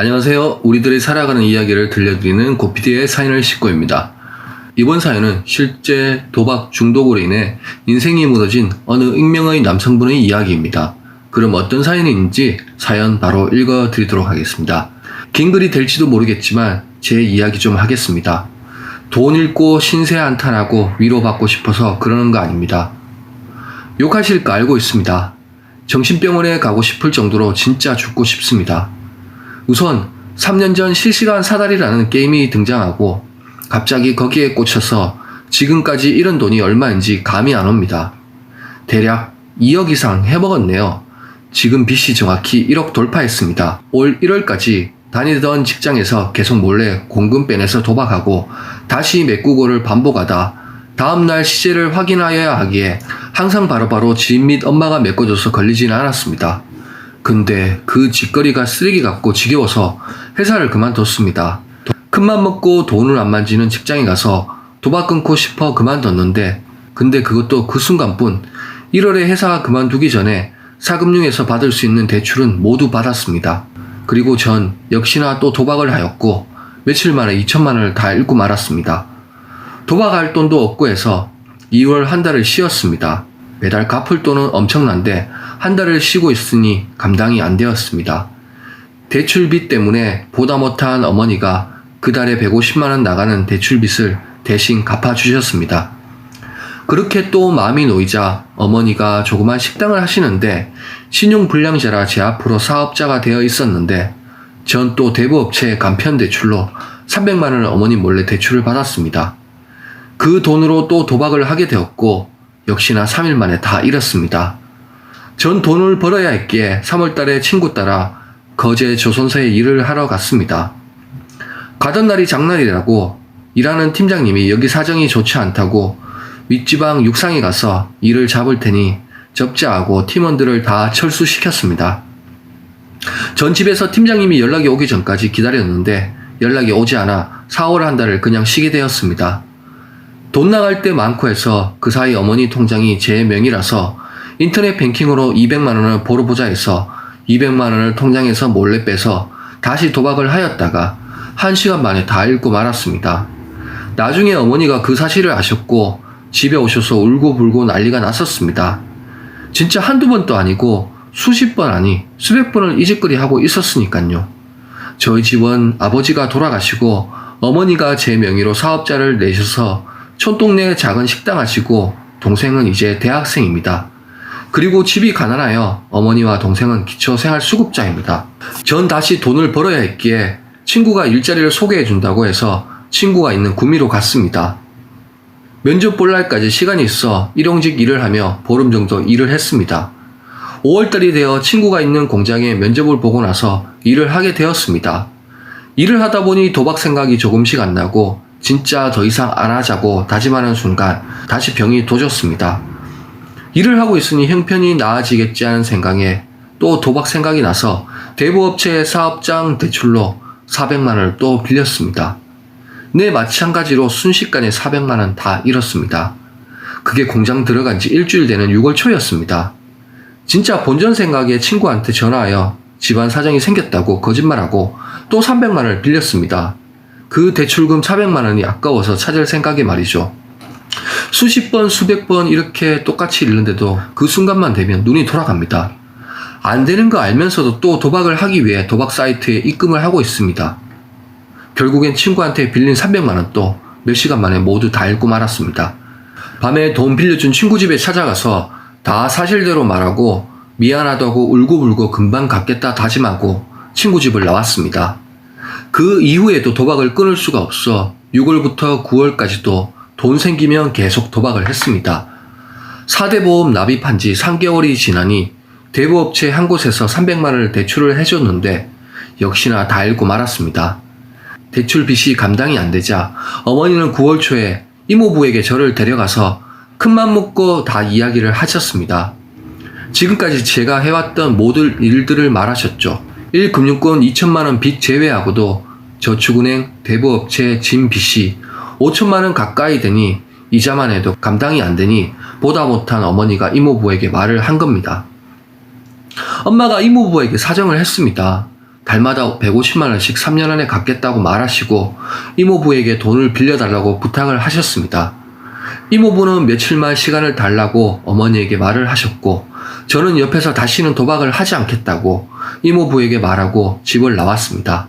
안녕하세요. 우리들이 살아가는 이야기를 들려드리는 고피디의 사연을 싣고입니다. 이번 사연은 실제 도박 중독으로 인해 인생이 무너진 어느 익명의 남성분의 이야기입니다. 그럼 어떤 사연인지 사연 바로 읽어드리도록 하겠습니다. 긴 글이 될지도 모르겠지만 제 이야기 좀 하겠습니다. 돈 잃고 신세 한탄하고 위로받고 싶어서 그러는 거 아닙니다. 욕하실 거 알고 있습니다. 정신병원에 가고 싶을 정도로 진짜 죽고 싶습니다. 우선 3년 전 실시간 사다리라는 게임이 등장하고 갑자기 거기에 꽂혀서 지금까지 잃은 돈이 얼마인지 감이 안 옵니다. 대략 2억 이상 해먹었네요. 지금 빚이 정확히 1억 돌파했습니다. 올 1월까지 다니던 직장에서 계속 몰래 공금 빼내서 도박하고 다시 메꾸고를 반복하다 다음날 시세를 확인하여야 하기에 항상 바로바로 지인 및 엄마가 메꿔줘서 걸리지는 않았습니다. 근데 그 짓거리가 쓰레기 같고 지겨워서 회사를 그만뒀습니다. 큰맘 먹고 돈을 안 만지는 직장에 가서 도박 끊고 싶어 그만뒀는데 근데 그것도 그 순간뿐. 1월에 회사 그만두기 전에 사금융에서 받을 수 있는 대출은 모두 받았습니다. 그리고 전 역시나 또 도박을 하였고 며칠 만에 2천만 원을 다 잃고 말았습니다. 도박할 돈도 없고 해서 2월 한 달을 쉬었습니다. 매달 갚을 돈은 엄청난데 한 달을 쉬고 있으니 감당이 안 되었습니다. 대출빚 때문에 보다 못한 어머니가 그 달에 150만 원 나가는 대출빚을 대신 갚아주셨습니다. 그렇게 또 마음이 놓이자 어머니가 조그만 식당을 하시는데 신용불량자라 제 앞으로 사업자가 되어 있었는데 전 또 대부업체 간편 대출로 300만 원을 어머니 몰래 대출을 받았습니다. 그 돈으로 또 도박을 하게 되었고 역시나 3일 만에 다 잃었습니다. 전 돈을 벌어야 했기에 3월달에 친구 따라 거제 조선사에 일을 하러 갔습니다. 가던 날이 장날이라고 일하는 팀장님이 여기 사정이 좋지 않다고 윗지방 육상에 가서 일을 잡을 테니 접자하고 팀원들을 다 철수시켰습니다. 전 집에서 팀장님이 연락이 오기 전까지 기다렸는데 연락이 오지 않아 4월 한 달을 그냥 쉬게 되었습니다. 돈 나갈 때 많고 해서 그 사이 어머니 통장이 제 명의라서 인터넷 뱅킹으로 200만 원을 벌어보자 해서 200만 원을 통장에서 몰래 빼서 다시 도박을 하였다가 1시간 만에 다 잃고 말았습니다. 나중에 어머니가 그 사실을 아셨고 집에 오셔서 울고불고 난리가 났었습니다. 진짜 한두 번도 아니고 수십 번 아니 수백 번을 이 짓거리 하고 있었으니까요. 저희 집은 아버지가 돌아가시고 어머니가 제 명의로 사업자를 내셔서 촌동네 작은 식당 하시고 동생은 이제 대학생입니다. 그리고 집이 가난하여 어머니와 동생은 기초생활수급자입니다. 전 다시 돈을 벌어야 했기에 친구가 일자리를 소개해준다고 해서 친구가 있는 구미로 갔습니다. 면접 볼 날까지 시간이 있어 일용직 일을 하며 보름 정도 일을 했습니다. 5월달이 되어 친구가 있는 공장에 면접을 보고 나서 일을 하게 되었습니다. 일을 하다 보니 도박 생각이 조금씩 안 나고 진짜 더 이상 안 하자고 다짐하는 순간 다시 병이 도졌습니다. 일을 하고 있으니 형편이 나아지겠지 하는 생각에 또 도박 생각이 나서 대부업체 사업장 대출로 400만 원을 또 빌렸습니다. 네, 마찬가지로 순식간에 400만 원 다 잃었습니다. 그게 공장 들어간 지 일주일 되는 6월 초였습니다. 진짜 본전 생각에 친구한테 전화하여 집안 사정이 생겼다고 거짓말하고 또 300만 원을 빌렸습니다. 그 대출금 400만 원이 아까워서 찾을 생각에 말이죠. 수십 번, 수백 번 이렇게 똑같이 잃는데도 그 순간만 되면 눈이 돌아갑니다. 안 되는 거 알면서도 또 도박을 하기 위해 도박 사이트에 입금을 하고 있습니다. 결국엔 친구한테 빌린 300만 원도 몇 시간 만에 모두 다 잃고 말았습니다. 밤에 돈 빌려준 친구 집에 찾아가서 다 사실대로 말하고 미안하다고 울고불고 금방 갚겠다 다짐하고 친구 집을 나왔습니다. 그 이후에도 도박을 끊을 수가 없어 6월부터 9월까지도 돈 생기면 계속 도박을 했습니다. 4대 보험 납입한 지 3개월이 지나니 대부업체 한 곳에서 300만 원을 대출을 해줬는데 역시나 다 잃고 말았습니다. 대출 빚이 감당이 안 되자 어머니는 9월 초에 이모부에게 저를 데려가서 큰맘 먹고 다 이야기를 하셨습니다. 지금까지 제가 해왔던 모든 일들을 말하셨죠. 1금융권 2천만 원 빚 제외하고도 저축은행 대부업체 진 빚이 5천만 원 가까이 되니 이자만 해도 감당이 안 되니 보다 못한 어머니가 이모부에게 말을 한 겁니다. 엄마가 이모부에게 사정을 했습니다. 달마다 150만원씩 3년 안에 갚겠다고 말하시고 이모부에게 돈을 빌려달라고 부탁을 하셨습니다. 이모부는 며칠만 시간을 달라고 어머니에게 말을 하셨고 저는 옆에서 다시는 도박을 하지 않겠다고 이모부에게 말하고 집을 나왔습니다.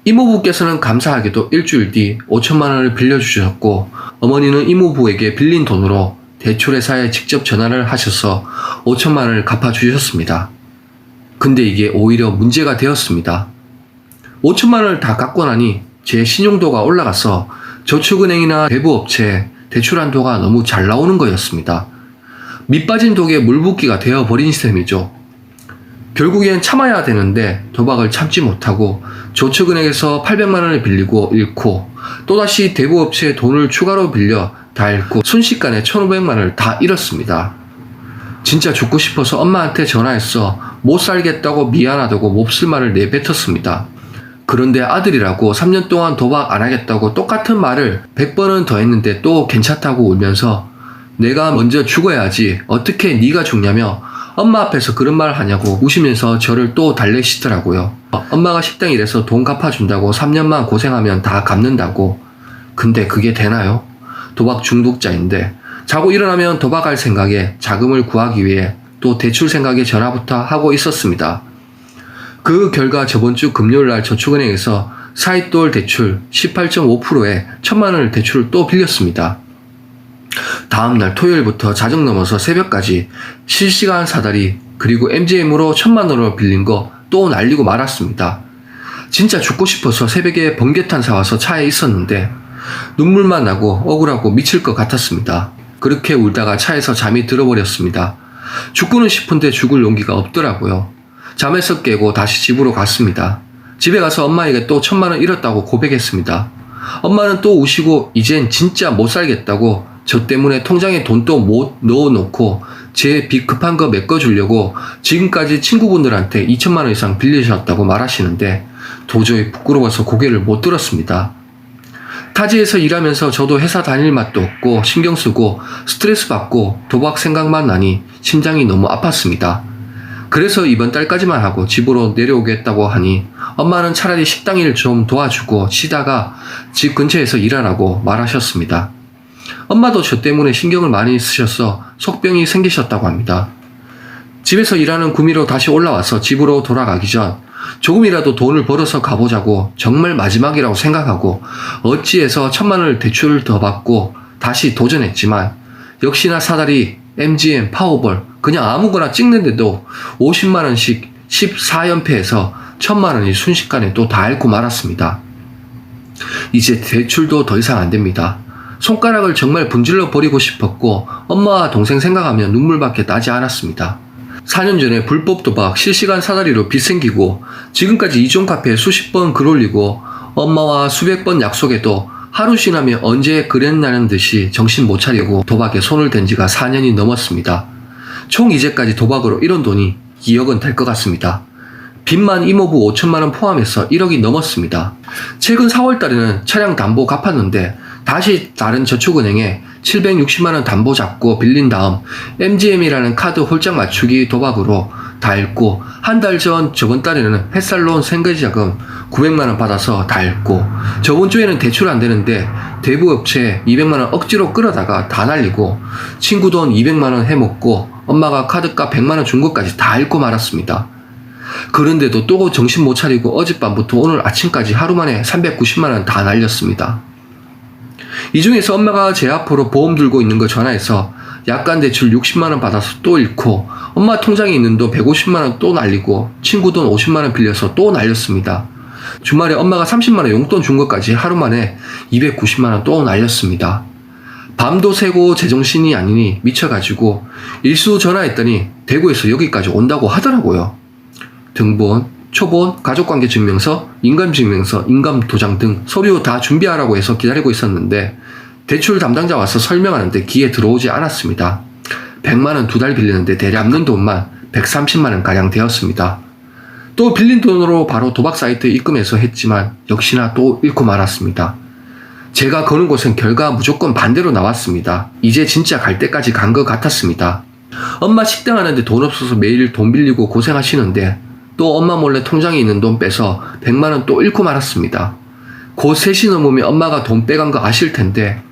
이모부께서는 감사하게도 일주일 뒤 5천만원을 빌려주셨고 어머니는 이모부에게 빌린 돈으로 대출회사에 직접 전화를 하셔서 5천만원을 갚아주셨습니다. 근데 이게 오히려 문제가 되었습니다. 5천만원을 다 갚고 나니 제 신용도가 올라가서 저축은행이나 대부업체에 대출 한도가 너무 잘 나오는 거였습니다. 밑빠진 독에 물붓기가 되어버린 셈이죠. 결국엔 참아야 되는데 도박을 참지 못하고 저축은행에서 800만원을 빌리고 잃고 또다시 대부업체에 돈을 추가로 빌려 다 잃고 순식간에 1,500만원을 다 잃었습니다. 진짜 죽고 싶어서 엄마한테 전화해서 못 살겠다고 미안하다고 몹쓸 말을 내뱉었습니다. 그런데 아들이라고 3년 동안 도박 안 하겠다고 똑같은 말을 100번은 더 했는데 또 괜찮다고 울면서 내가 먼저 죽어야지 어떻게 네가 죽냐며 엄마 앞에서 그런 말 하냐고 우시면서 저를 또 달래시더라고요. 엄마가 식당 일해서 돈 갚아준다고 3년만 고생하면 다 갚는다고. 근데 그게 되나요? 도박 중독자인데 자고 일어나면 도박할 생각에 자금을 구하기 위해 또 대출 생각에 전화부터 하고 있었습니다. 그 결과 저번 주 금요일날 저축은행에서 사이돌 대출 18.5%에 1,000만원을 대출을 또 빌렸습니다. 다음날 토요일부터 자정 넘어서 새벽까지 실시간 사다리 그리고 MGM으로 1,000만원을 빌린 거 또 날리고 말았습니다. 진짜 죽고 싶어서 새벽에 번개탄 사와서 차에 있었는데 눈물만 나고 억울하고 미칠 것 같았습니다. 그렇게 울다가 차에서 잠이 들어버렸습니다. 죽고는 싶은데 죽을 용기가 없더라고요. 잠에서 깨고 다시 집으로 갔습니다. 집에 가서 엄마에게 또 1,000만원 잃었다고 고백했습니다. 엄마는 또 우시고 이젠 진짜 못 살겠다고 저 때문에 통장에 돈도 못 넣어놓고 제 빚 급한 거 메꿔주려고 지금까지 친구분들한테 2천만원 이상 빌리셨다고 말하시는데 도저히 부끄러워서 고개를 못 들었습니다. 타지에서 일하면서 저도 회사 다닐 맛도 없고 신경 쓰고 스트레스 받고 도박 생각만 나니 심장이 너무 아팠습니다. 그래서 이번 달까지만 하고 집으로 내려오겠다고 하니 엄마는 차라리 식당 일 좀 도와주고 쉬다가 집 근처에서 일하라고 말하셨습니다. 엄마도 저 때문에 신경을 많이 쓰셔서 속병이 생기셨다고 합니다. 집에서 일하는 구미로 다시 올라와서 집으로 돌아가기 전 조금이라도 돈을 벌어서 가보자고 정말 마지막이라고 생각하고 어찌해서 1,000만원을 대출을 더 받고 다시 도전했지만 역시나 사다리, MGM, 파워볼 그냥 아무거나 찍는데도 50만원씩 14연패해서 1,000만원이 순식간에 또 다 잃고 말았습니다. 이제 대출도 더 이상 안 됩니다. 손가락을 정말 분질러 버리고 싶었고 엄마와 동생 생각하면 눈물밖에 나지 않았습니다. 4년 전에 불법 도박 실시간 사다리로 빚 생기고 지금까지 이종 카페에 수십 번 글 올리고 엄마와 수백 번 약속해도 하루 지나면 언제 그랬냐는 듯이 정신 못 차리고 도박에 손을 댄 지가 4년이 넘었습니다. 총 이제까지 도박으로 잃은 돈이 2억은 될 것 같습니다. 빚만 이모부 5천만원 포함해서 1억이 넘었습니다. 최근 4월달에는 차량 담보 갚았는데 다시 다른 저축은행에 760만원 담보 잡고 빌린 다음 MGM이라는 카드 홀짝 맞추기 도박으로 다 잃고 한 달 전 저번 달에는 햇살론 생계자금 900만원 받아서 다 잃고 저번 주에는 대출 안 되는데 대부업체에 200만원 억지로 끌어다가 다 날리고 친구 돈 200만원 해먹고 엄마가 카드값 100만원 준 것까지 다 잃고 말았습니다. 그런데도 또 정신 못 차리고 어젯밤부터 오늘 아침까지 하루 만에 390만원 다 날렸습니다. 이 중에서 엄마가 제 앞으로 보험 들고 있는 거 전화해서 약관 대출 60만원 받아서 또 잃고 엄마 통장에 있는 돈 150만원 또 날리고 친구 돈 50만원 빌려서 또 날렸습니다. 주말에 엄마가 30만원 용돈 준 것까지 하루 만에 290만원 또 날렸습니다. 밤도 새고 제정신이 아니니 미쳐가지고 일수 전화했더니 대구에서 여기까지 온다고 하더라고요. 등본, 초본, 가족관계증명서, 인감증명서, 인감도장 등 서류 다 준비하라고 해서 기다리고 있었는데 대출 담당자 와서 설명하는데 귀에 들어오지 않았습니다. 100만원 2달 빌리는데 대략 남는 돈만 130만원가량 되었습니다. 또 빌린 돈으로 바로 도박 사이트에 입금해서 했지만 역시나 또 잃고 말았습니다. 제가 거는 곳은 결과 무조건 반대로 나왔습니다. 이제 진짜 갈 때까지 간 것 같았습니다. 엄마 식당 하는데 돈 없어서 매일 돈 빌리고 고생하시는데 또 엄마 몰래 통장에 있는 돈 빼서 100만원 또 잃고 말았습니다. 곧 3시 넘으면 엄마가 돈 빼간 거 아실 텐데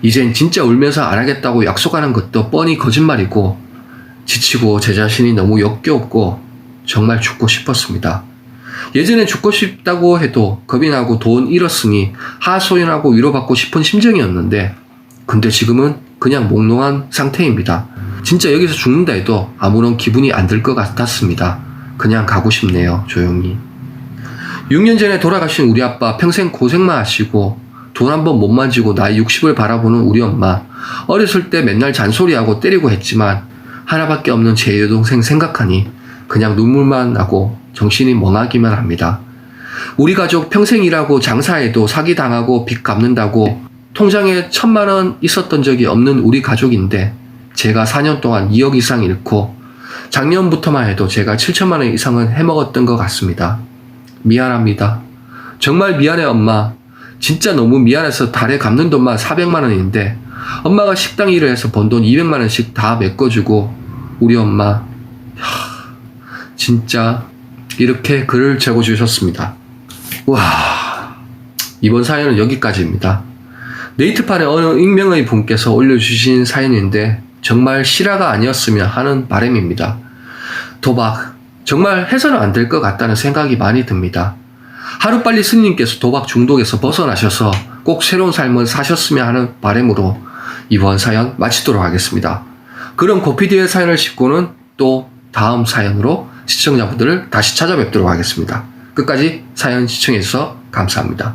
이젠 진짜 울면서 안 하겠다고 약속하는 것도 뻔히 거짓말이고 지치고 제 자신이 너무 역겨웠고 정말 죽고 싶었습니다. 예전엔 죽고 싶다고 해도 겁이 나고 돈 잃었으니 하소연하고 위로받고 싶은 심정이었는데 근데 지금은 그냥 몽롱한 상태입니다. 진짜 여기서 죽는다 해도 아무런 기분이 안 들 것 같았습니다. 그냥 가고 싶네요. 조용히. 6년 전에 돌아가신 우리 아빠 평생 고생만 하시고 돈 한 번 못 만지고 나이 60을 바라보는 우리 엄마. 어렸을 때 맨날 잔소리하고 때리고 했지만 하나밖에 없는 제 여동생 생각하니 그냥 눈물만 나고 정신이 멍하기만 합니다. 우리 가족 평생 일하고 장사해도 사기당하고 빚 갚는다고 통장에 1,000만원 있었던 적이 없는 우리 가족인데 제가 4년 동안 2억 이상 잃고 작년부터만 해도 제가 7천만원 이상은 해먹었던 것 같습니다. 미안합니다. 정말 미안해 엄마. 진짜 너무 미안해서 달에 갚는 돈만 400만원인데 엄마가 식당 일을 해서 번 돈 200만원씩 다 메꿔주고 우리 엄마 진짜 이렇게 글을 적어주셨습니다. 와, 이번 사연은 여기까지입니다. 네이트판에 어느 익명의 분께서 올려주신 사연인데 정말 실화가 아니었으면 하는 바람입니다. 도박, 정말 해서는 안 될 것 같다는 생각이 많이 듭니다. 하루빨리 스님께서 도박 중독에서 벗어나셔서 꼭 새로운 삶을 사셨으면 하는 바람으로 이번 사연 마치도록 하겠습니다. 그럼 고피디의 사연을 싣고는 또 다음 사연으로 시청자분들을 다시 찾아뵙도록 하겠습니다. 끝까지 사연 시청해주셔서 감사합니다.